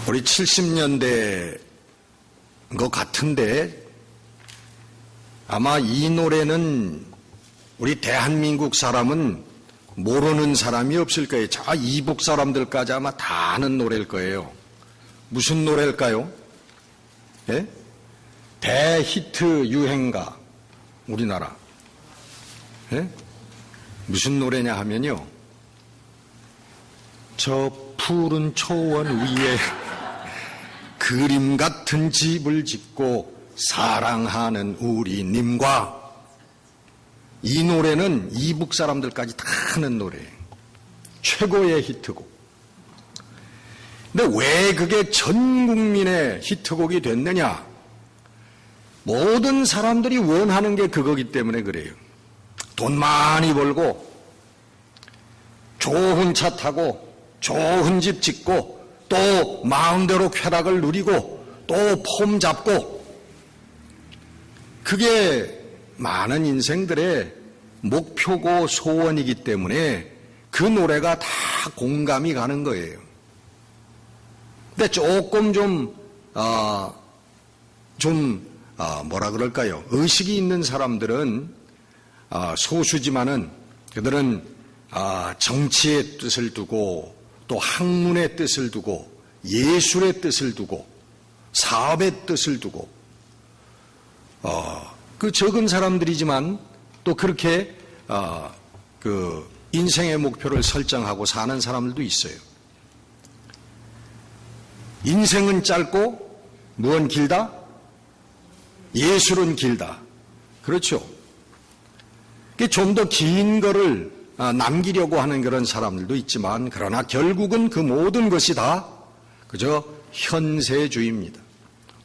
우리 70년대 것 같은데 아마 이 노래는 우리 대한민국 사람은 모르는 사람이 없을 거예요. 저 이북 사람들까지 아마 다 아는 노래일 거예요. 무슨 노래일까요? 예? 대히트 유행가 우리나라. 예? 무슨 노래냐 하면요. 저 푸른 초원 위에 그림 같은 집을 짓고 사랑하는 우리 님과, 이 노래는 이북 사람들까지 다 아는 노래예요. 최고의 히트곡. 근데 왜 그게 전 국민의 히트곡이 됐느냐? 모든 사람들이 원하는 게 그거기 때문에 그래요. 돈 많이 벌고 좋은 차 타고 좋은 집 짓고 또 마음대로 쾌락을 누리고 또 폼 잡고, 그게 많은 인생들의 목표고 소원이기 때문에 그 노래가 다 공감이 가는 거예요. 근데 조금 뭐라 그럴까요? 의식이 있는 사람들은 소수지만은 그들은 정치의 뜻을 두고 또 학문의 뜻을 두고 예술의 뜻을 두고 사업의 뜻을 두고 그 적은 사람들이지만 또 그렇게 그 인생의 목표를 설정하고 사는 사람들도 있어요. 인생은 짧고 무언 길다? 예술은 길다. 그렇죠. 좀 더 긴 거를 남기려고 하는 그런 사람들도 있지만, 그러나 결국은 그 모든 것이 다 그저 현세주의입니다.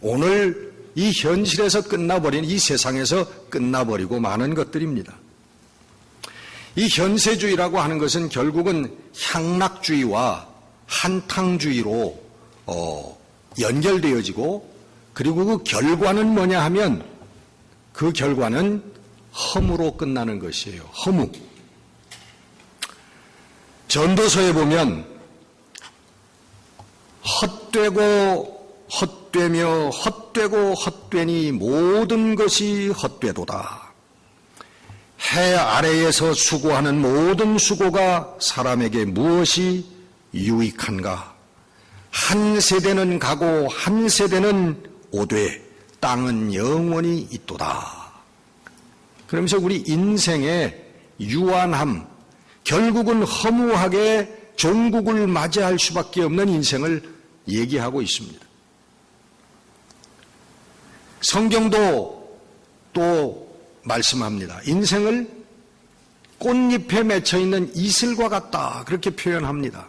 오늘 이 현실에서 끝나버리는, 이 세상에서 끝나버리고 마는 것들입니다. 이 현세주의라고 하는 것은 결국은 향락주의와 한탕주의로 연결되어지고, 그리고 그 결과는 뭐냐 하면 그 결과는 허무로 끝나는 것이에요. 허무. 전도서에 보면 헛되며 헛되고 헛되니 모든 것이 헛되도다. 해 아래에서 수고하는 모든 수고가 사람에게 무엇이 유익한가? 한 세대는 가고 한 세대는 오되 땅은 영원히 있도다. 그러면서 우리 인생의 유한함, 결국은 허무하게 종국을 맞이할 수밖에 없는 인생을 얘기하고 있습니다. 성경도 또 말씀합니다. 인생을 꽃잎에 맺혀있는 이슬과 같다, 그렇게 표현합니다.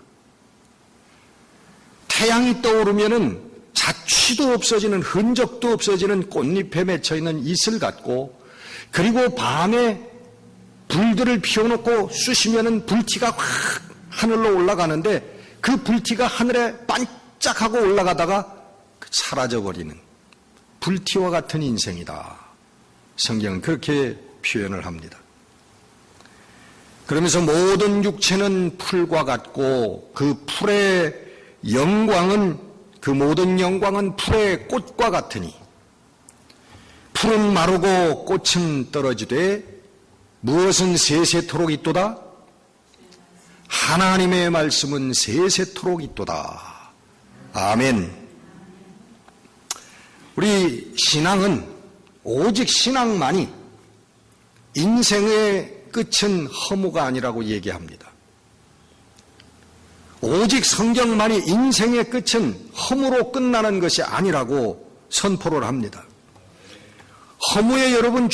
태양이 떠오르면은 자취도 없어지는, 흔적도 없어지는 꽃잎에 맺혀있는 이슬 같고, 그리고 밤에 불들을 피워놓고 쑤시면은 불티가 확 하늘로 올라가는데 그 불티가 하늘에 반짝하고 올라가다가 사라져버리는 불티와 같은 인생이다. 성경은 그렇게 표현을 합니다. 그러면서 모든 육체는 풀과 같고 그 풀의 영광은, 그 모든 영광은 풀의 꽃과 같으니 풀은 마르고 꽃은 떨어지되 무엇은 세세토록 있도다? 하나님의 말씀은 세세토록 있도다. 아멘. 우리 신앙은, 오직 신앙만이 인생의 끝은 허무가 아니라고 얘기합니다. 오직 성경만이 인생의 끝은 허무로 끝나는 것이 아니라고 선포를 합니다. 허무의 여러분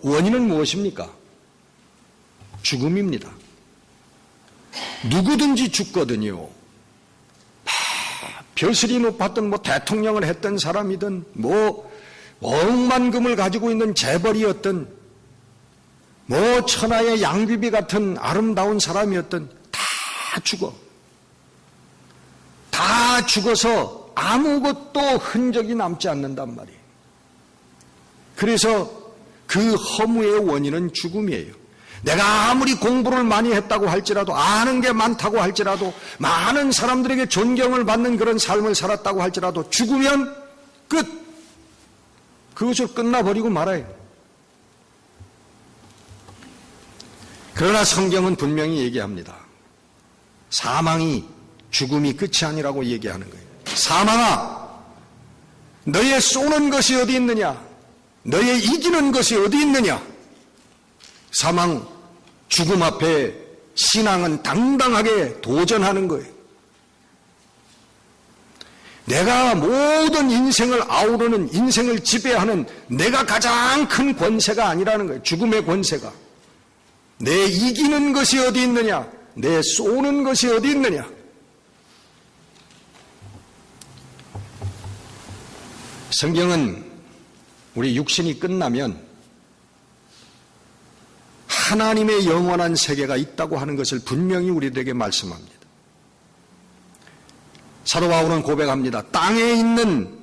원인은 무엇입니까? 죽음입니다. 누구든지 죽거든요. 벼슬이 높았던 대통령을 했던 사람이든 억만금을 가지고 있는 재벌이었던 천하의 양귀비 같은 아름다운 사람이었던 다 죽어. 다 죽어서 아무것도 흔적이 남지 않는단 말이에요. 그래서 그 허무의 원인은 죽음이에요. 내가 아무리 공부를 많이 했다고 할지라도, 아는 게 많다고 할지라도, 많은 사람들에게 존경을 받는 그런 삶을 살았다고 할지라도 죽으면 끝! 그것으로 끝나버리고 말아요. 그러나 성경은 분명히 얘기합니다. 사망이, 죽음이 끝이 아니라고 얘기하는 거예요. 사망아, 너의 쏘는 것이 어디 있느냐? 너의 이기는 것이 어디 있느냐? 사망, 죽음 앞에 신앙은 당당하게 도전하는 거예요. 내가 모든 인생을 아우르는, 인생을 지배하는 내가 가장 큰 권세가 아니라는 거예요. 죽음의 권세가. 내 이기는 것이 어디 있느냐? 내 쏘는 것이 어디 있느냐? 성경은 우리 육신이 끝나면 하나님의 영원한 세계가 있다고 하는 것을 분명히 우리들에게 말씀합니다. 사도 바울은 고백합니다. 땅에 있는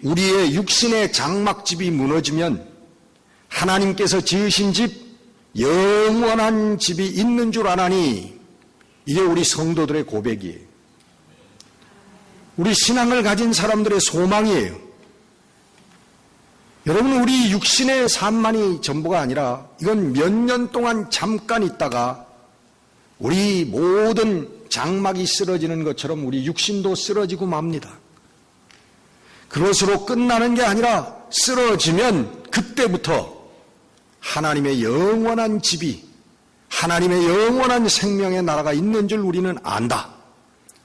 우리의 육신의 장막집이 무너지면 하나님께서 지으신 집, 영원한 집이 있는 줄 아나니, 이게 우리 성도들의 고백이에요. 우리 신앙을 가진 사람들의 소망이에요. 여러분, 우리 육신의 삶만이 전부가 아니라 이건 몇 년 동안 잠깐 있다가 우리 모든 장막이 쓰러지는 것처럼 우리 육신도 쓰러지고 맙니다. 그것으로 끝나는 게 아니라 쓰러지면 그때부터 하나님의 영원한 집이, 하나님의 영원한 생명의 나라가 있는 줄 우리는 안다.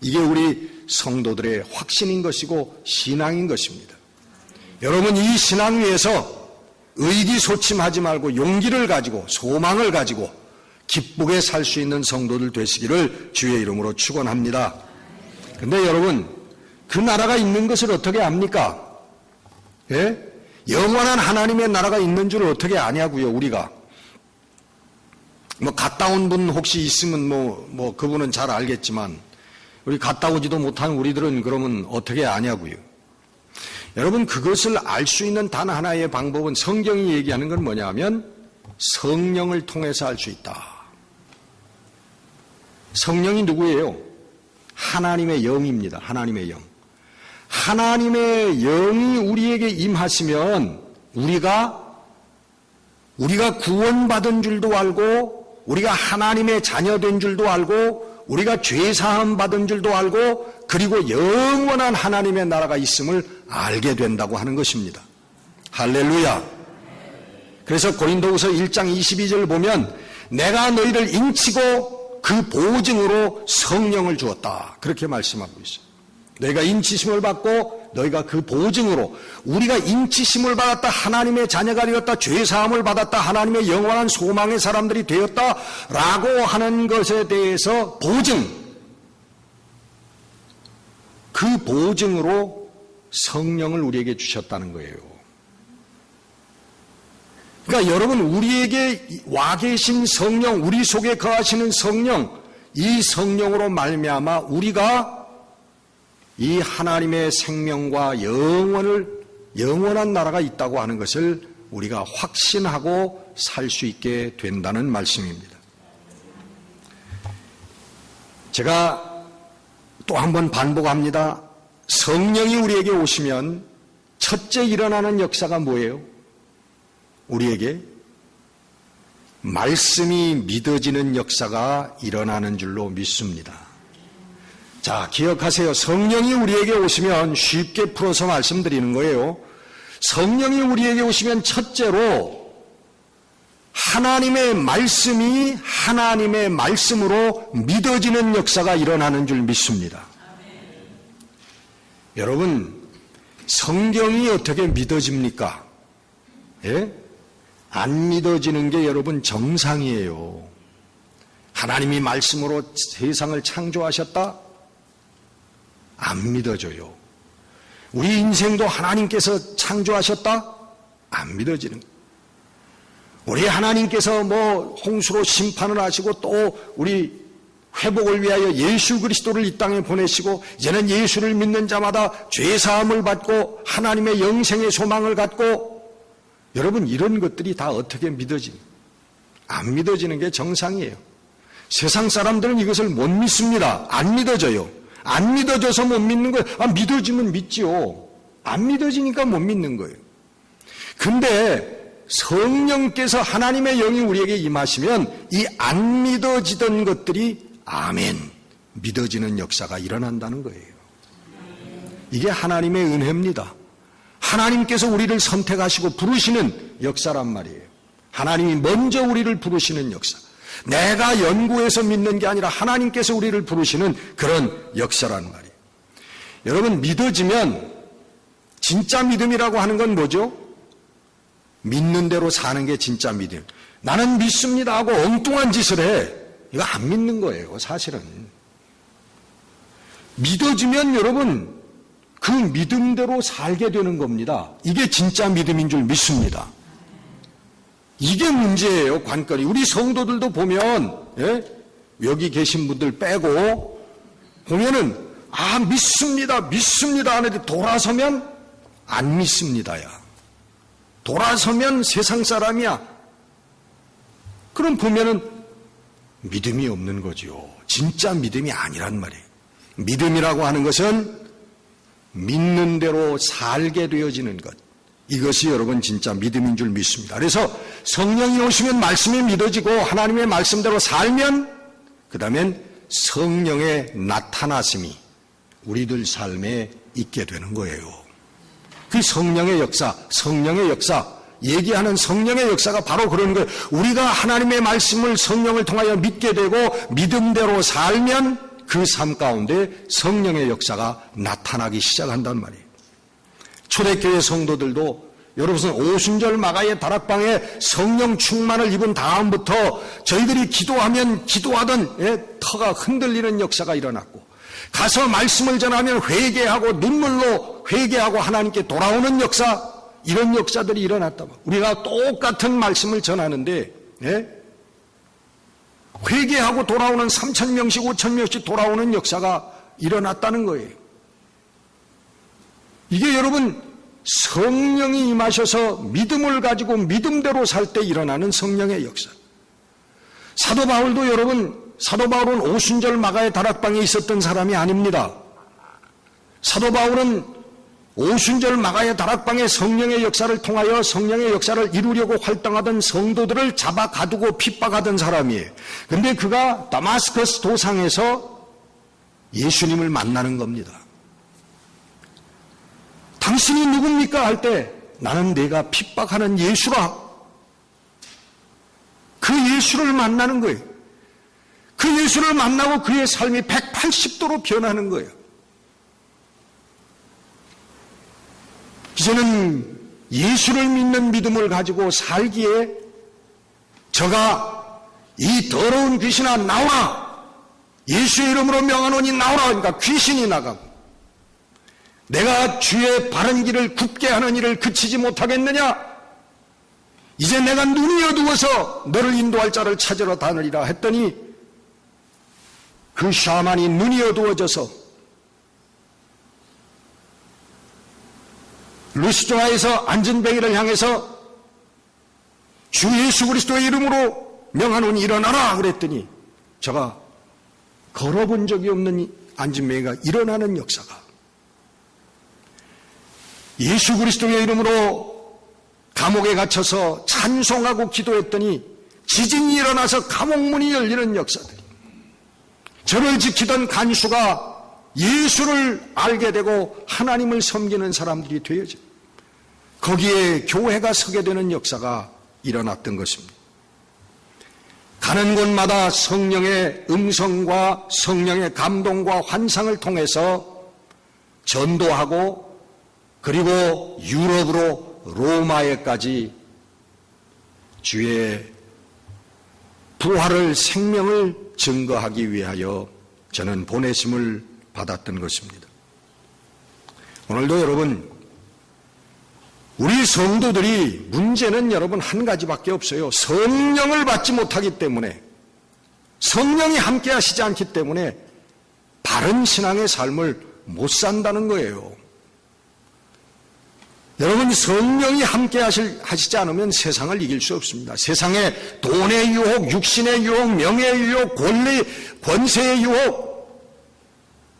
이게 우리 성도들의 확신인 것이고 신앙인 것입니다. 여러분, 이 신앙 위에서 의기소침하지 말고 용기를 가지고 소망을 가지고 기쁘게 살 수 있는 성도들 되시기를 주의 이름으로 축원합니다. 그런데 여러분, 그 나라가 있는 것을 어떻게 압니까? 예? 영원한 하나님의 나라가 있는 줄 어떻게 아냐고요, 우리가. 갔다 온 분 혹시 있으면 그분은 잘 알겠지만, 우리 갔다 오지도 못한 우리들은 그러면 어떻게 아냐고요. 여러분, 그것을 알 수 있는 단 하나의 방법은 성경이 얘기하는 건 뭐냐 하면 성령을 통해서 알 수 있다. 성령이 누구예요? 하나님의 영입니다. 하나님의 영. 하나님의 영이 우리에게 임하시면 우리가 구원받은 줄도 알고, 우리가 하나님의 자녀된 줄도 알고, 우리가 죄사함 받은 줄도 알고, 그리고 영원한 하나님의 나라가 있음을 알게 된다고 하는 것입니다. 할렐루야. 그래서 고린도후서 1장 22절 보면 내가 너희를 인치고 그 보증으로 성령을 주었다. 그렇게 말씀하고 있어요. 너희가 인치심을 받고 너희가 그 보증으로, 우리가 인치심을 받았다, 하나님의 자녀가 되었다, 죄사함을 받았다, 하나님의 영원한 소망의 사람들이 되었다라고 하는 것에 대해서 보증, 그 보증으로 성령을 우리에게 주셨다는 거예요. 그러니까 여러분, 우리에게 와 계신 성령, 우리 속에 거하시는 성령, 이 성령으로 말미암아 우리가 이 하나님의 생명과 영원한 나라가 있다고 하는 것을 우리가 확신하고 살 수 있게 된다는 말씀입니다. 제가 또 한 번 반복합니다. 성령이 우리에게 오시면 첫째 일어나는 역사가 뭐예요? 우리에게 말씀이 믿어지는 역사가 일어나는 줄로 믿습니다. 자, 기억하세요. 성령이 우리에게 오시면, 쉽게 풀어서 말씀드리는 거예요. 성령이 우리에게 오시면 첫째로 하나님의 말씀이 하나님의 말씀으로 믿어지는 역사가 일어나는 줄 믿습니다. 여러분, 성경이 어떻게 믿어집니까? 예? 안 믿어지는 게 여러분 정상이에요. 하나님이 말씀으로 세상을 창조하셨다? 안 믿어져요. 우리 인생도 하나님께서 창조하셨다? 안 믿어지는 거예요. 우리 하나님께서 홍수로 심판을 하시고 또 우리 회복을 위하여 예수 그리스도를 이 땅에 보내시고 이제는 예수를 믿는 자마다 죄사함을 받고 하나님의 영생의 소망을 갖고, 여러분, 이런 것들이 다 어떻게 믿어집니까? 안 믿어지는 게 정상이에요. 세상 사람들은 이것을 못 믿습니다. 안 믿어져요. 안 믿어져서 못 믿는 거예요. 믿어지면 믿지요. 안 믿어지니까 못 믿는 거예요. 근데 성령께서 하나님의 영이 우리에게 임하시면 이 안 믿어지던 것들이 아멘, 믿어지는 역사가 일어난다는 거예요. 이게 하나님의 은혜입니다. 하나님께서 우리를 선택하시고 부르시는 역사란 말이에요. 하나님이 먼저 우리를 부르시는 역사. 내가 연구해서 믿는 게 아니라 하나님께서 우리를 부르시는 그런 역사란 말이에요. 여러분, 믿어지면 진짜 믿음이라고 하는 건 뭐죠? 믿는 대로 사는 게 진짜 믿음. 나는 믿습니다 하고 엉뚱한 짓을 해. 이거 안 믿는 거예요, 사실은. 믿어지면 여러분, 그 믿음대로 살게 되는 겁니다. 이게 진짜 믿음인 줄 믿습니다. 이게 문제예요, 관건이. 우리 성도들도 보면, 여기 계신 분들 빼고, 보면은, 믿습니다 하는데 돌아서면 안 믿습니다야. 돌아서면 세상 사람이야. 그럼 보면은 믿음이 없는 거죠. 진짜 믿음이 아니란 말이에요. 믿음이라고 하는 것은 믿는 대로 살게 되어지는 것. 이것이 여러분 진짜 믿음인 줄 믿습니다. 그래서 성령이 오시면 말씀이 믿어지고 하나님의 말씀대로 살면 그 다음엔 성령의 나타나심이 우리들 삶에 있게 되는 거예요. 그 성령의 역사, 얘기하는 성령의 역사가 바로 그런 거예요. 우리가 하나님의 말씀을 성령을 통하여 믿게 되고 믿음대로 살면 그 삶 가운데 성령의 역사가 나타나기 시작한단 말이에요. 초대교회 성도들도 여러분 오순절 마가의 다락방에 성령 충만을 입은 다음부터 저희들이 기도하면 기도하던 터가 흔들리는 역사가 일어났고 가서 말씀을 전하면 회개하고 눈물로 회개하고 하나님께 돌아오는 역사, 이런 역사들이 일어났다. 우리가 똑같은 말씀을 전하는데 회개하고 돌아오는 3,000명씩 5,000명씩 돌아오는 역사가 일어났다는 거예요. 이게 여러분 성령이 임하셔서 믿음을 가지고 믿음대로 살 때 일어나는 성령의 역사. 사도 바울도 여러분, 사도 바울은 오순절 마가의 다락방에 있었던 사람이 아닙니다. 사도 바울은 오순절 마가의 다락방에 성령의 역사를 통하여 성령의 역사를 이루려고 활동하던 성도들을 잡아 가두고 핍박하던 사람이에요. 근데 그가 다마스커스 도상에서 예수님을 만나는 겁니다. 당신이 누굽니까? 할 때 나는 내가 핍박하는 예수라. 그 예수를 만나는 거예요. 그 예수를 만나고 그의 삶이 180도로 변하는 거예요. 이제는 예수를 믿는 믿음을 가지고 살기에 저가 이 더러운 귀신아 나오라. 예수의 이름으로 명하노니 나오라. 그러니까 귀신이 나가고 내가 주의 바른 길을 굽게 하는 일을 그치지 못하겠느냐? 이제 내가 눈이 어두워서 너를 인도할 자를 찾으러 다니리라 했더니 그 샤만이 눈이 어두워져서 루스드라에서 안전뱅이를 향해서 주 예수 그리스도의 이름으로 명하노니 일어나라 그랬더니 저가 걸어본 적이 없는 안전뱅이가 일어나는 역사가, 예수 그리스도의 이름으로 감옥에 갇혀서 찬송하고 기도했더니 지진이 일어나서 감옥문이 열리는 역사들이, 저를 지키던 간수가 예수를 알게 되고 하나님을 섬기는 사람들이 되어져 거기에 교회가 서게 되는 역사가 일어났던 것입니다. 가는 곳마다 성령의 음성과 성령의 감동과 환상을 통해서 전도하고 그리고 유럽으로 로마에까지 주의 부활을 생명을 증거하기 위하여 저는 보내심을 받았던 것입니다. 오늘도 여러분, 우리 성도들이 문제는 여러분 한 가지밖에 없어요. 성령을 받지 못하기 때문에, 성령이 함께 하시지 않기 때문에 바른 신앙의 삶을 못 산다는 거예요. 여러분, 성령이 함께 하시지 않으면 세상을 이길 수 없습니다. 세상의 돈의 유혹, 육신의 유혹, 명예의 유혹, 권세의 유혹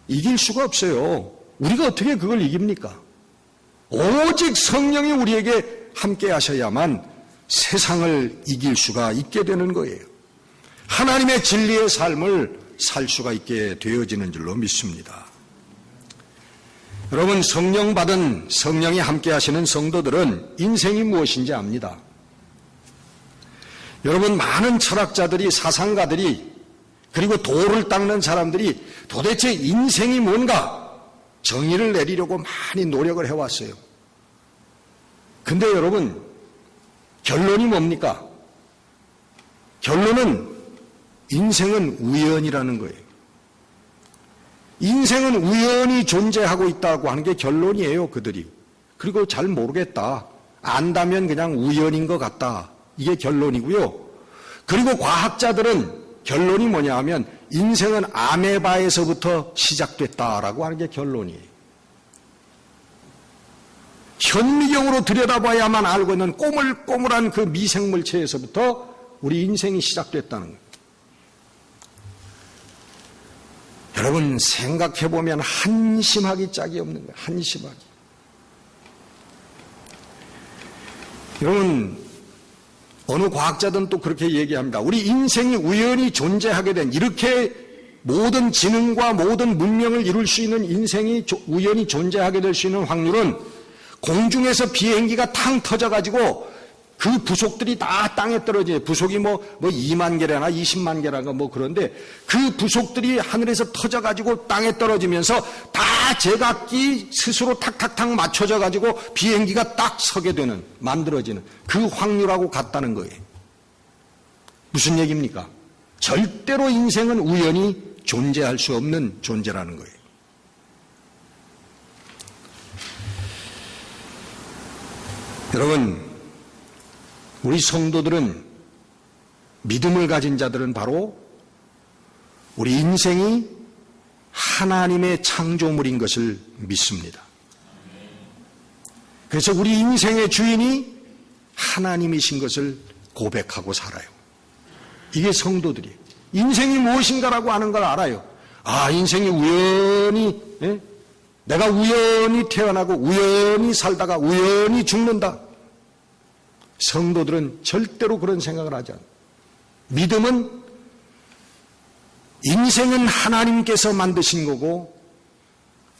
이길 수가 없어요. 우리가 어떻게 그걸 이깁니까? 오직 성령이 우리에게 함께 하셔야만 세상을 이길 수가 있게 되는 거예요. 하나님의 진리의 삶을 살 수가 있게 되어지는 줄로 믿습니다. 여러분, 성령 받은 성령이 함께 하시는 성도들은 인생이 무엇인지 압니다. 여러분, 많은 철학자들이, 사상가들이, 그리고 도를 닦는 사람들이 도대체 인생이 뭔가 정의를 내리려고 많이 노력을 해왔어요. 근데 여러분, 결론이 뭡니까? 결론은 인생은 우연이라는 거예요. 인생은 우연히 존재하고 있다고 하는 게 결론이에요, 그들이. 그리고 잘 모르겠다. 안다면 그냥 우연인 것 같다. 이게 결론이고요. 그리고 과학자들은 결론이 뭐냐 하면 인생은 아메바에서부터 시작됐다라고 하는 게 결론이에요. 현미경으로 들여다봐야만 알고 있는 꼬물꼬물한 그 미생물체에서부터 우리 인생이 시작됐다는 거예요. 여러분, 생각해보면 한심하기 짝이 없는 거예요. 한심하기. 여러분, 어느 과학자들은 또 그렇게 얘기합니다. 우리 인생이 우연히 존재하게 된, 이렇게 모든 지능과 모든 문명을 이룰 수 있는 인생이 우연히 존재하게 될 수 있는 확률은 공중에서 비행기가 탕 터져가지고 그 부속들이 다 땅에 떨어져요. 부속이 뭐 2만 개라나 20만 개라나 뭐 그런데 그 부속들이 하늘에서 터져가지고 땅에 떨어지면서 다 제각기 스스로 탁탁탁 맞춰져가지고 비행기가 딱 서게 되는, 만들어지는 그 확률하고 같다는 거예요. 무슨 얘기입니까? 절대로 인생은 우연히 존재할 수 없는 존재라는 거예요. 여러분, 우리 성도들은, 믿음을 가진 자들은 바로 우리 인생이 하나님의 창조물인 것을 믿습니다. 그래서 우리 인생의 주인이 하나님이신 것을 고백하고 살아요. 이게 성도들이에요. 인생이 무엇인가라고 하는 걸 알아요. 아, 인생이 우연히, 내가 우연히 태어나고 우연히 살다가 우연히 죽는다. 성도들은 절대로 그런 생각을 하지 않아요. 믿음은 인생은 하나님께서 만드신 거고,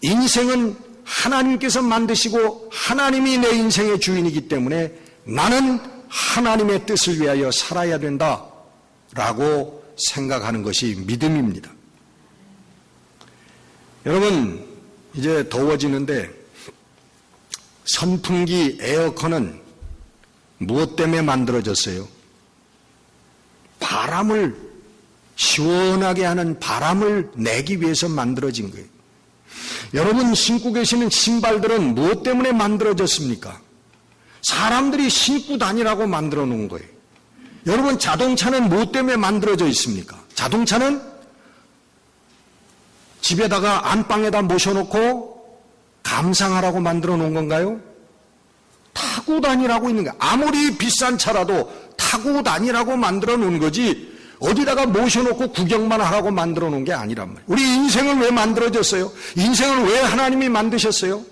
인생은 하나님께서 만드시고 하나님이 내 인생의 주인이기 때문에 나는 하나님의 뜻을 위하여 살아야 된다라고 생각하는 것이 믿음입니다. 여러분, 이제 더워지는데 선풍기, 에어컨은 무엇 때문에 만들어졌어요? 바람을, 시원하게 하는 바람을 내기 위해서 만들어진 거예요. 여러분 신고 계시는 신발들은 무엇 때문에 만들어졌습니까? 사람들이 신고 다니라고 만들어 놓은 거예요. 여러분, 자동차는 무엇 때문에 만들어져 있습니까? 자동차는 집에다가 안방에다 모셔놓고 감상하라고 만들어 놓은 건가요? 타고 다니라고 있는 거야. 아무리 비싼 차라도 타고 다니라고 만들어 놓은 거지 어디다가 모셔놓고 구경만 하라고 만들어 놓은 게 아니란 말이에요. 우리 인생은 왜 만들어졌어요? 인생을 왜 하나님이 만드셨어요?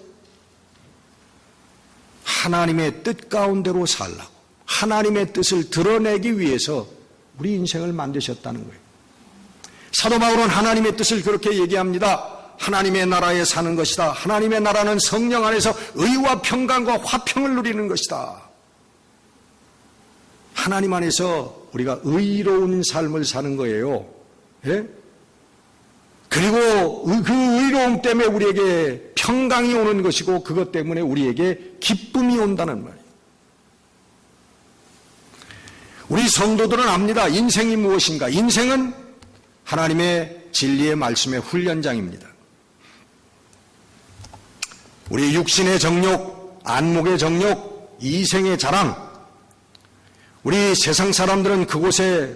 하나님의 뜻 가운데로 살라고, 하나님의 뜻을 드러내기 위해서 우리 인생을 만드셨다는 거예요. 사도 바울은 하나님의 뜻을 그렇게 얘기합니다. 하나님의 나라에 사는 것이다. 하나님의 나라는 성령 안에서 의와 평강과 화평을 누리는 것이다. 하나님 안에서 우리가 의로운 삶을 사는 거예요. 예? 그리고 그 의로움 때문에 우리에게 평강이 오는 것이고 그것 때문에 우리에게 기쁨이 온다는 말이에요. 우리 성도들은 압니다. 인생이 무엇인가? 인생은 하나님의 진리의 말씀의 훈련장입니다. 우리 육신의 정욕, 안목의 정욕, 이생의 자랑, 우리 세상 사람들은 그곳에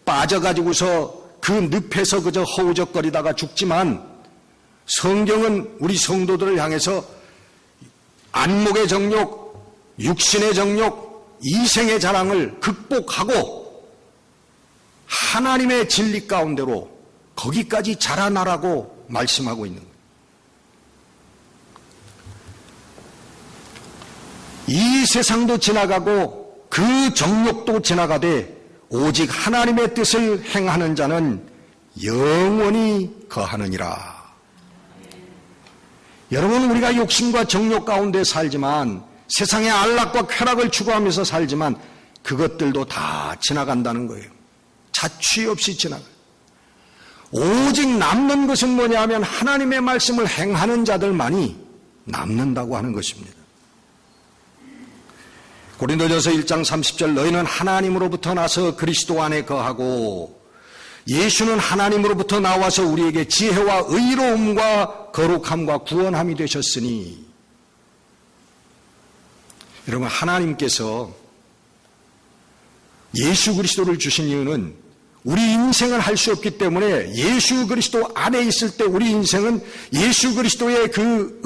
빠져가지고서 그 늪에서 그저 허우적거리다가 죽지만 성경은 우리 성도들을 향해서 안목의 정욕, 육신의 정욕, 이생의 자랑을 극복하고 하나님의 진리 가운데로 거기까지 자라나라고 말씀하고 있는 거예요. 이 세상도 지나가고 그 정욕도 지나가되 오직 하나님의 뜻을 행하는 자는 영원히 거하느니라. 여러분, 우리가 욕심과 정욕 가운데 살지만, 세상의 안락과 쾌락을 추구하면서 살지만 그것들도 다 지나간다는 거예요. 자취 없이 지나가요. 오직 남는 것은 뭐냐 하면 하나님의 말씀을 행하는 자들만이 남는다고 하는 것입니다. 고린도전서 1장 30절 너희는 하나님으로부터 나서 그리스도 안에 거하고 예수는 하나님으로부터 나와서 우리에게 지혜와 의로움과 거룩함과 구원함이 되셨으니. 여러분, 하나님께서 예수 그리스도를 주신 이유는 우리 인생을 할 수 없기 때문에 예수 그리스도 안에 있을 때 우리 인생은 예수 그리스도의 그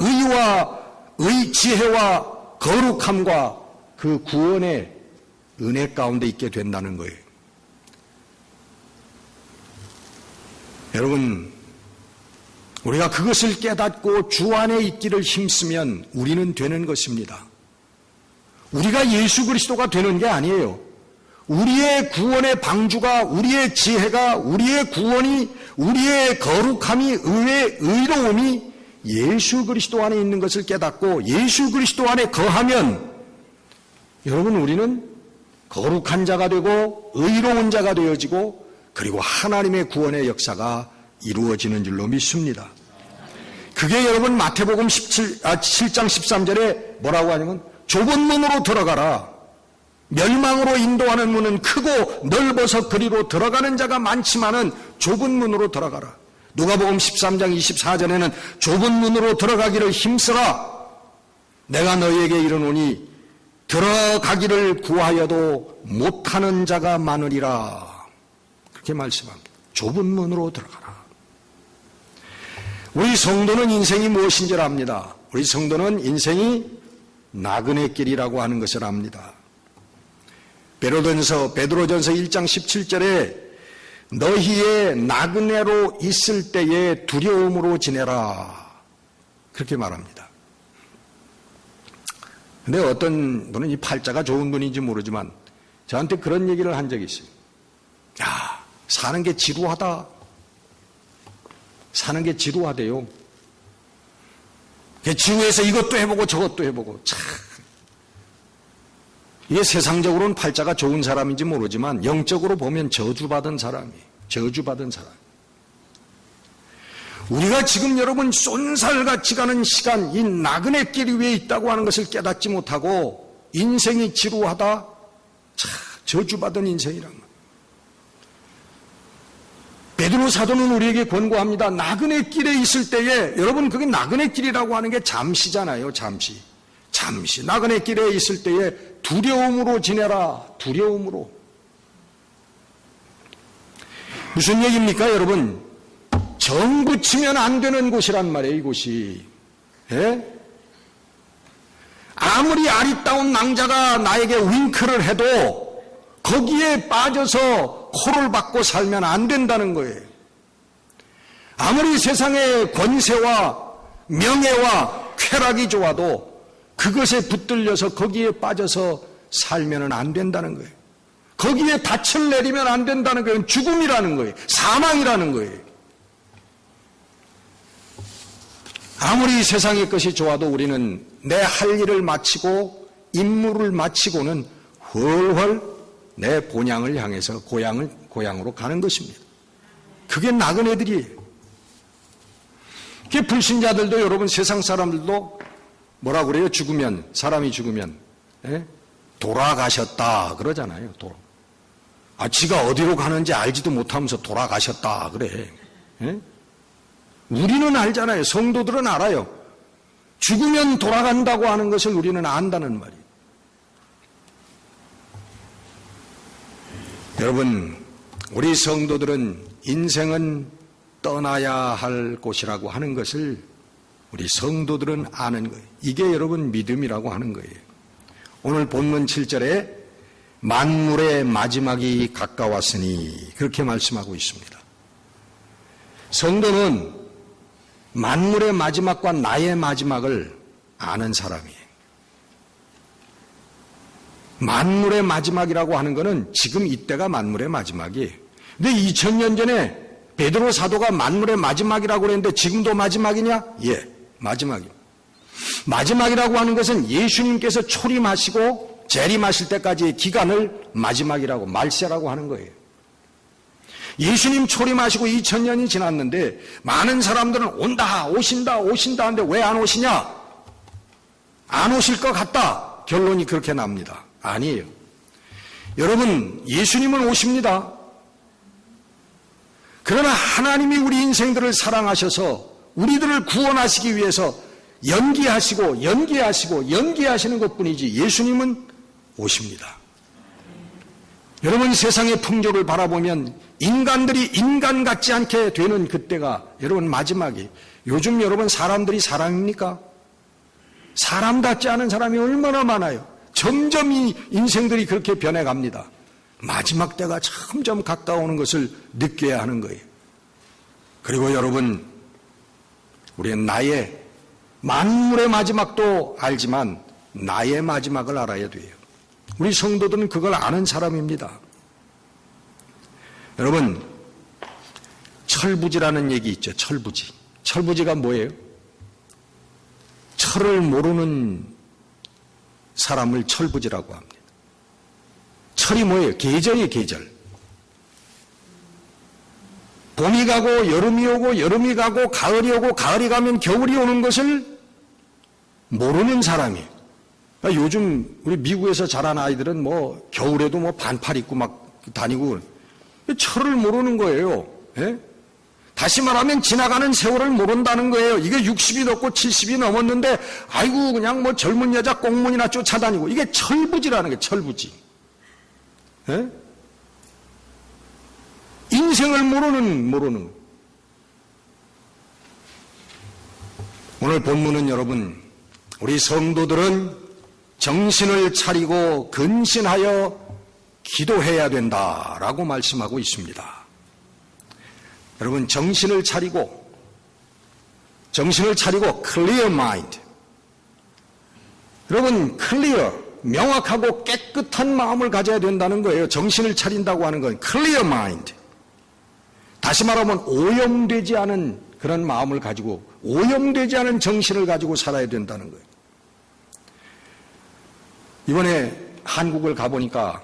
지혜와 거룩함과 그 구원의 은혜 가운데 있게 된다는 거예요. 여러분, 우리가 그것을 깨닫고 주 안에 있기를 힘쓰면 우리는 되는 것입니다. 우리가 예수 그리스도가 되는 게 아니에요. 우리의 구원의 방주가, 우리의 지혜가, 우리의 구원이, 우리의 거룩함이, 의로움이 예수 그리스도 안에 있는 것을 깨닫고 예수 그리스도 안에 거하면 여러분, 우리는 거룩한 자가 되고 의로운 자가 되어지고 그리고 하나님의 구원의 역사가 이루어지는 줄로 믿습니다. 그게 여러분 마태복음 7장 13절에 뭐라고 하냐면 좁은 문으로 들어가라. 멸망으로 인도하는 문은 크고 넓어서 그리로 들어가는 자가 많지만은 좁은 문으로 들어가라. 누가복음 13장 24절에는 좁은 문으로 들어가기를 힘쓰라. 내가 너희에게 이르노니 들어가기를 구하여도 못하는 자가 많으리라. 그렇게 말씀합니다. 좁은 문으로 들어가라. 우리 성도는 인생이 무엇인지 압니다. 우리 성도는 인생이 나그네 길이라고 하는 것을 압니다. 베드로전서 1장 17절에 너희의 나그네로 있을 때에 두려움으로 지내라. 그렇게 말합니다. 근데 어떤 분은 이 팔자가 좋은 분인지 모르지만 저한테 그런 얘기를 한 적이 있어요. 야, 사는 게 지루하다. 사는 게 지루하대요. 지루해서 이것도 해보고 저것도 해보고. 참. 이게 세상적으로는 팔자가 좋은 사람인지 모르지만 영적으로 보면 저주받은 사람이에요. 저주받은 사람. 우리가 지금 여러분 쏜살같이 가는 시간, 이 나그네 길 위에 있다고 하는 것을 깨닫지 못하고 인생이 지루하다. 참, 저주받은 인생이란 말이에요. 베드로 사도는 우리에게 권고합니다. 나그네 길에 있을 때에, 여러분 그게 나그네 길이라고 하는 게 잠시잖아요. 잠시. 나그네 길에 있을 때에 두려움으로 지내라. 두려움으로. 무슨 얘기입니까, 여러분? 정 붙이면 안 되는 곳이란 말이에요, 이곳이. 예? 아무리 아리따운 낭자가 나에게 윙크를 해도 거기에 빠져서 코를 박고 살면 안 된다는 거예요. 아무리 세상의 권세와 명예와 쾌락이 좋아도 그것에 붙들려서 거기에 빠져서 살면 안 된다는 거예요. 거기에 닻을 내리면 안 된다는 거예요. 죽음이라는 거예요. 사망이라는 거예요. 아무리 세상의 것이 좋아도 우리는 내 할 일을 마치고 임무를 마치고는 훨훨 내 본향을 향해서 고향으로 가는 것입니다. 그게 나그네들이에요. 그게 불신자들도 여러분 세상 사람들도 뭐라 그래요? 사람이 죽으면 돌아가셨다 그러잖아요. 지가 어디로 가는지 알지도 못하면서 돌아가셨다 그래. 우리는 알잖아요. 성도들은 알아요. 죽으면 돌아간다고 하는 것을 우리는 안다는 말이에요. 여러분, 우리 성도들은 인생은 떠나야 할 곳이라고 하는 것을 우리 성도들은 아는 거예요. 이게 여러분 믿음이라고 하는 거예요. 오늘 본문 7절에 만물의 마지막이 가까웠으니 그렇게 말씀하고 있습니다. 성도는 만물의 마지막과 나의 마지막을 아는 사람이에요. 만물의 마지막이라고 하는 것은 지금 이때가 만물의 마지막이에요. 근데 2000년 전에 베드로 사도가 만물의 마지막이라고 그랬는데 지금도 마지막이냐? 예, 마지막이에요. 마지막이라고 하는 것은 예수님께서 초림하시고 재림하실 때까지의 기간을 마지막이라고, 말세라고 하는 거예요. 예수님 초림하시고 2000년이 지났는데 많은 사람들은 온다, 오신다 하는데 왜 안 오시냐? 안 오실 것 같다. 결론이 그렇게 납니다. 아니에요. 여러분, 예수님은 오십니다. 그러나 하나님이 우리 인생들을 사랑하셔서 우리들을 구원하시기 위해서 연기하시는 것뿐이지 예수님은 오십니다. 여러분, 세상의 풍조를 바라보면 인간들이 인간 같지 않게 되는 그때가 여러분 마지막이. 요즘 여러분 사람들이 사람입니까? 사람답지 않은 사람이 얼마나 많아요. 점점 이 인생들이 그렇게 변해갑니다. 마지막 때가 점점 가까워오는 것을 느껴야 하는 거예요. 그리고 여러분, 우리는 나의 만물의 마지막도 알지만 나의 마지막을 알아야 돼요. 우리 성도들은 그걸 아는 사람입니다. 여러분, 철부지라는 얘기 있죠. 철부지. 철부지가 뭐예요? 철을 모르는 사람을 철부지라고 합니다. 철이 뭐예요? 계절이에요, 계절. 봄이 가고 여름이 오고 여름이 가고 가을이 오고 가을이 가면 겨울이 오는 것을 모르는 사람이에요. 그러니까 요즘 우리 미국에서 자란 아이들은 뭐 겨울에도 뭐 반팔 입고 막 다니고 철을 모르는 거예요. 예? 다시 말하면 지나가는 세월을 모른다는 거예요. 이게 60이 넘고 70이 넘었는데 아이고 그냥 뭐 젊은 여자 꽁문이나 쫓아다니고, 이게 철부지라는 게 철부지. 예? 인생을 모르는. 오늘 본문은 여러분, 우리 성도들은 정신을 차리고 근신하여 기도해야 된다라고 말씀하고 있습니다. 여러분, 정신을 차리고 clear mind. 여러분, clear, 명확하고 깨끗한 마음을 가져야 된다는 거예요. 정신을 차린다고 하는 건 clear mind. 다시 말하면 오염되지 않은 그런 마음을 가지고, 오염되지 않은 정신을 가지고 살아야 된다는 거예요. 이번에 한국을 가보니까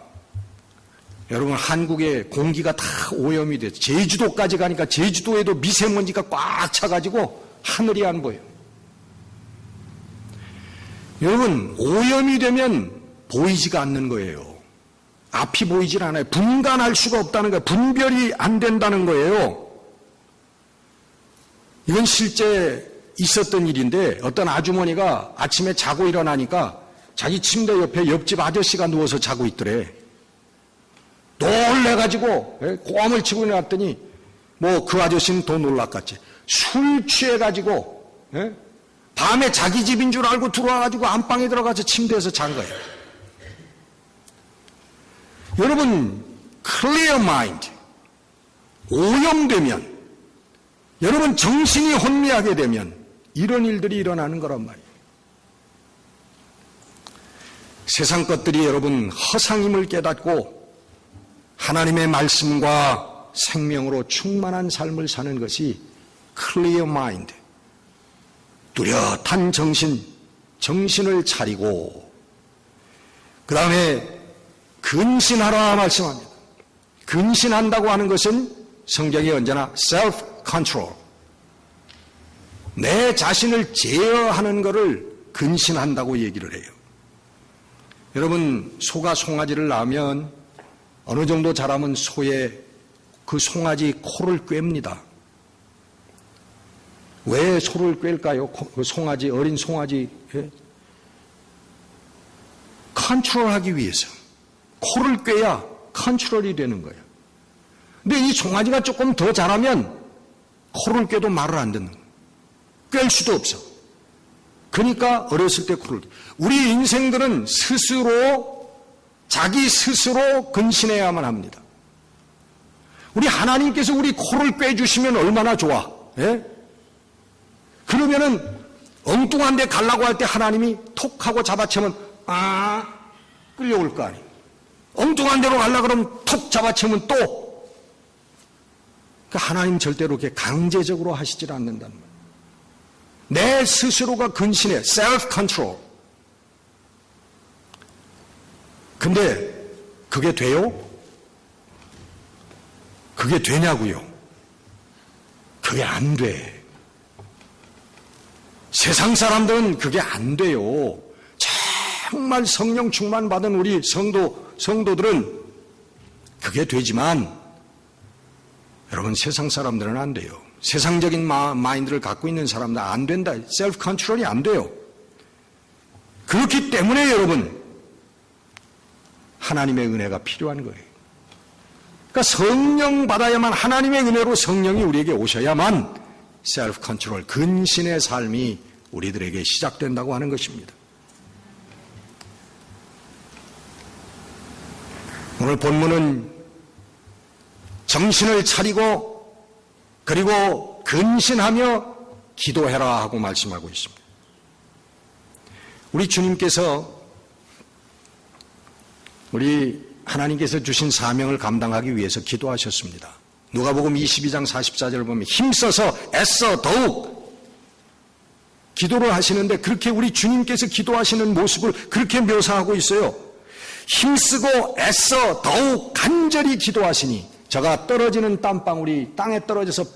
여러분, 한국의 공기가 다 오염이 돼서 제주도까지 가니까 제주도에도 미세먼지가 꽉 차가지고 하늘이 안 보여요. 여러분, 오염이 되면 보이지가 않는 거예요. 앞이 보이질 않아요. 분간할 수가 없다는 거예요. 분별이 안 된다는 거예요. 이건 실제 있었던 일인데, 어떤 아주머니가 아침에 자고 일어나니까 자기 침대 옆에 옆집 아저씨가 누워서 자고 있더래. 놀래가지고 고함을 치고 일어났더니 뭐 그 아저씨는 더 놀랐겠지. 술 취해가지고 밤에 자기 집인 줄 알고 들어와가지고 안방에 들어가서 침대에서 잔 거예요. 여러분, clear mind, 오염되면, 여러분 정신이 혼미하게 되면 이런 일들이 일어나는 거란 말이에요. 세상 것들이 여러분 허상임을 깨닫고 하나님의 말씀과 생명으로 충만한 삶을 사는 것이 clear mind, 뚜렷한 정신을 차리고, 그 다음에 근신하라 말씀합니다. 근신한다고 하는 것은 성경이 언제나 self-control, 내 자신을 제어하는 것을 근신한다고 얘기를 해요. 여러분, 소가 송아지를 낳으면 어느 정도 자라면 소의 그 송아지 코를 꿰입니다. 왜 소를 꿰일까요? 그 송아지, 어린 송아지 컨트롤하기 위해서. 코를 꿰야 컨트롤이 되는 거예요. 근데 이 송아지가 조금 더 자라면 코를 꿰도 말을 안 듣는 거예요. 꿰일 수도 없어. 그러니까 어렸을 때 코를, 우리 인생들은 자기 스스로 근신해야만 합니다. 우리 하나님께서 우리 코를 꿰주시면 얼마나 좋아. 예? 그러면은 엉뚱한 데 가려고 할 때 하나님이 톡 하고 잡아채면 끌려올 거 아니에요. 엉뚱한 데로 가려고 그러면 톡 잡아채면 또. 그러니까 하나님 절대로 그렇게 강제적으로 하시질 않는다는 거예요. 내 스스로가 근신해. self control. 근데 그게 돼요? 그게 되냐고요? 그게 안 돼. 세상 사람들은 그게 안 돼요. 정말 성령 충만 받은 우리 성도들은 그게 되지만 여러분 세상 사람들은 안 돼요. 세상적인 마인드를 갖고 있는 사람들은 안 된다. 셀프 컨트롤이 안 돼요. 그렇기 때문에 여러분 하나님의 은혜가 필요한 거예요. 그러니까 성령 받아야만 하나님의 은혜로 성령이 우리에게 오셔야만 셀프 컨트롤, 근신의 삶이 우리들에게 시작된다고 하는 것입니다. 오늘 본문은 정신을 차리고 그리고 근신하며 기도해라 하고 말씀하고 있습니다. 우리 주님께서 우리 하나님께서 주신 사명을 감당하기 위해서 기도하셨습니다. 누가복음 22장 44절을 보면 힘써서 애써 더욱 기도를 하시는데 그렇게 우리 주님께서 기도하시는 모습을 그렇게 묘사하고 있어요. 힘쓰고 애써 더욱 간절히 기도하시니 저가 떨어지는 땀방울이 땅에 떨어져서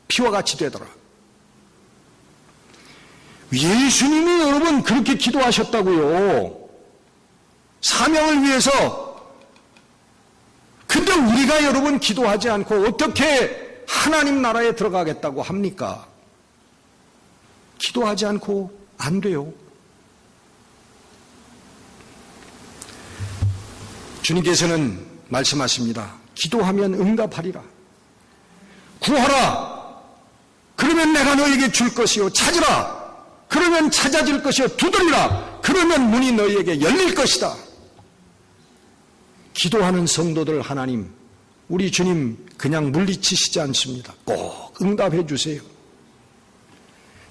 피와 같이 되더라. 예수님이 여러분 그렇게 기도하셨다고요. 사명을 위해서. 근데 우리가 여러분 기도하지 않고 어떻게 하나님 나라에 들어가겠다고 합니까? 기도하지 않고 안 돼요. 주님께서는 말씀하십니다. 기도하면 응답하리라. 구하라. 그러면 내가 너에게 줄 것이요. 찾으라. 그러면 찾아질 것이요. 두드리라. 그러면 문이 너희에게 열릴 것이다. 기도하는 성도들 하나님, 우리 주님 그냥 물리치시지 않습니다. 꼭 응답해 주세요.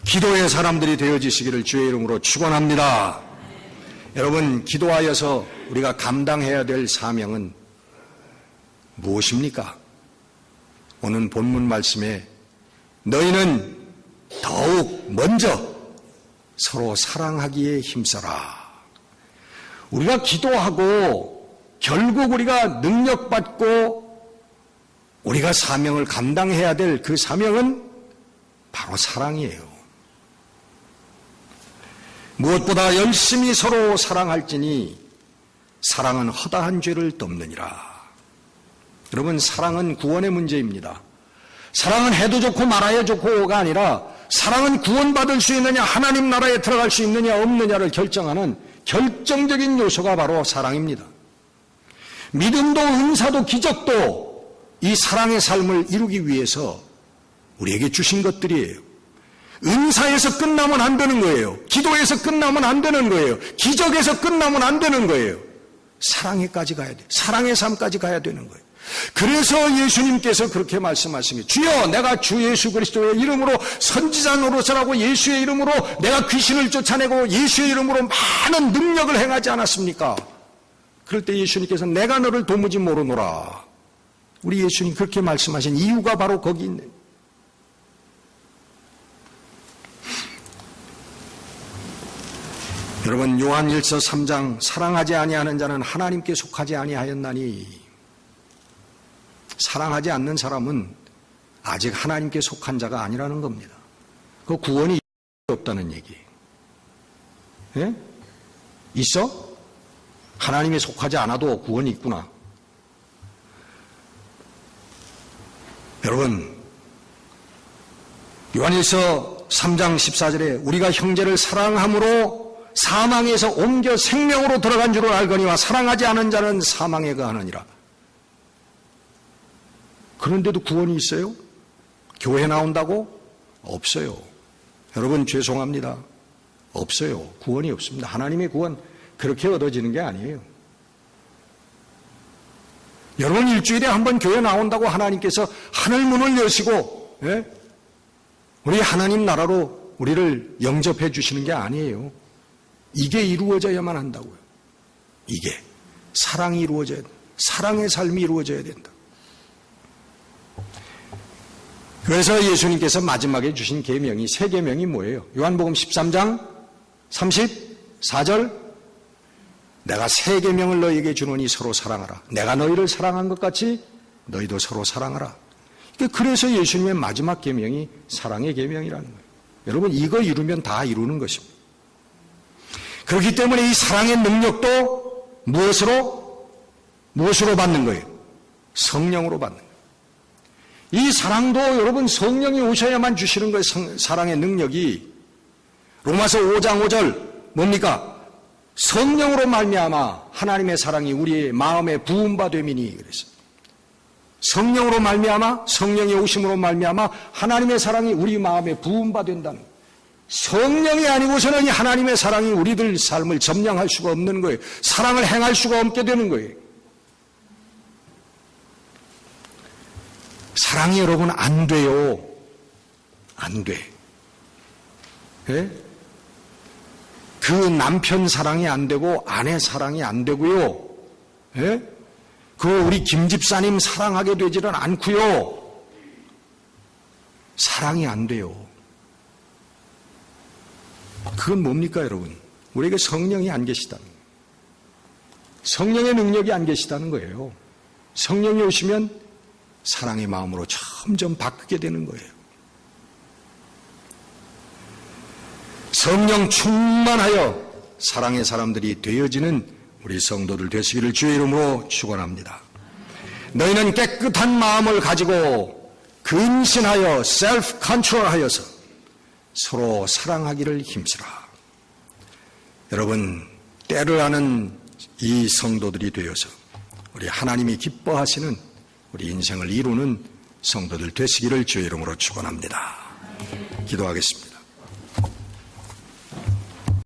기도의 사람들이 되어지시기를 주의 이름으로 축원합니다. 여러분, 기도하여서 우리가 감당해야 될 사명은 무엇입니까? 오늘 본문 말씀에 너희는 더욱 먼저 서로 사랑하기에 힘써라. 우리가 기도하고 결국 우리가 능력받고 우리가 사명을 감당해야 될 그 사명은 바로 사랑이에요. 무엇보다 열심히 서로 사랑할지니 사랑은 허다한 죄를 덮느니라. 여러분, 사랑은 구원의 문제입니다. 사랑은 해도 좋고 말아야 좋고가 아니라 사랑은 구원받을 수 있느냐, 하나님 나라에 들어갈 수 있느냐 없느냐를 결정하는 결정적인 요소가 바로 사랑입니다. 믿음도 은사도 기적도 이 사랑의 삶을 이루기 위해서 우리에게 주신 것들이에요. 은사에서 끝나면 안 되는 거예요. 기도에서 끝나면 안 되는 거예요. 기적에서 끝나면 안 되는 거예요. 사랑에까지 가야 돼요. 사랑의 삶까지 가야 되는 거예요. 그래서 예수님께서 그렇게 말씀하신 거예요. 주여, 내가 주 예수 그리스도의 이름으로 선지자 노릇을 예수의 이름으로 내가 귀신을 쫓아내고 예수의 이름으로 많은 능력을 행하지 않았습니까? 그럴 때 예수님께서 내가 너를 도무지 모르노라. 우리 예수님 그렇게 말씀하신 이유가 바로 거기 있네. 여러분, 요한일서 3장 사랑하지 아니하는 자는 하나님께 속하지 아니하였나니, 사랑하지 않는 사람은 아직 하나님께 속한 자가 아니라는 겁니다. 그 구원이 없다는 얘기예요. 예? 있어? 하나님에 속하지 않아도 구원이 있구나. 여러분, 요한일서 3장 14절에 우리가 형제를 사랑함으로 사망에서 옮겨 생명으로 들어간 줄을 알거니와 사랑하지 않은 자는 사망에 거하느니라. 그런데도 구원이 있어요? 교회 나온다고? 없어요. 여러분 죄송합니다. 없어요. 구원이 없습니다. 하나님의 구원 그렇게 얻어지는 게 아니에요. 여러분 일주일에 한 번 교회 나온다고 하나님께서 하늘 문을 여시고 우리 하나님 나라로 우리를 영접해 주시는 게 아니에요. 이게 이루어져야만 한다고요. 이게 사랑이 이루어져야 된다. 사랑의 삶이 이루어져야 된다. 그래서 예수님께서 마지막에 주신 계명이 세 계명이 뭐예요? 요한복음 13장 34절 내가 세 계명을 너희에게 주노니 서로 사랑하라. 내가 너희를 사랑한 것 같이 너희도 서로 사랑하라. 그래서 예수님의 마지막 계명이 사랑의 계명이라는 거예요. 여러분 이거 이루면 다 이루는 것입니다. 그렇기 때문에 이 사랑의 능력도 무엇으로 받는 거예요? 성령으로 받는 거예요. 이 사랑도 여러분 성령이 오셔야만 주시는 거예요. 사랑의 능력이. 로마서 5장 5절 뭡니까? 성령으로 말미암아 하나님의 사랑이 우리의 마음에 부음바 됨이니 그랬어요. 성령으로 말미암아 성령의 오심으로 말미암아 하나님의 사랑이 우리 마음에 부음바 된다는 거예요. 성령이 아니고서는 이 하나님의 사랑이 우리들 삶을 점령할 수가 없는 거예요. 사랑을 행할 수가 없게 되는 거예요. 사랑이 여러분 안 돼요. 안 돼. 예? 그 남편 사랑이 안 되고 아내 사랑이 안 되고요. 예? 그 우리 김 집사님 사랑하게 되지는 않고요. 사랑이 안 돼요. 그건 뭡니까 여러분? 우리에게 성령이 안 계시다는 거예요. 성령의 능력이 안 계시다는 거예요. 성령이 오시면 사랑의 마음으로 점점 바뀌게 되는 거예요. 성령 충만하여 사랑의 사람들이 되어지는 우리 성도들 되시기를 주의 이름으로 축원합니다. 너희는 깨끗한 마음을 가지고 근신하여 셀프 컨트롤하여서 서로 사랑하기를 힘쓰라. 여러분 때를 아는 이 성도들이 되어서 우리 하나님이 기뻐하시는 우리 인생을 이루는 성도들 되시기를 주의 이름으로 축원합니다. 기도하겠습니다.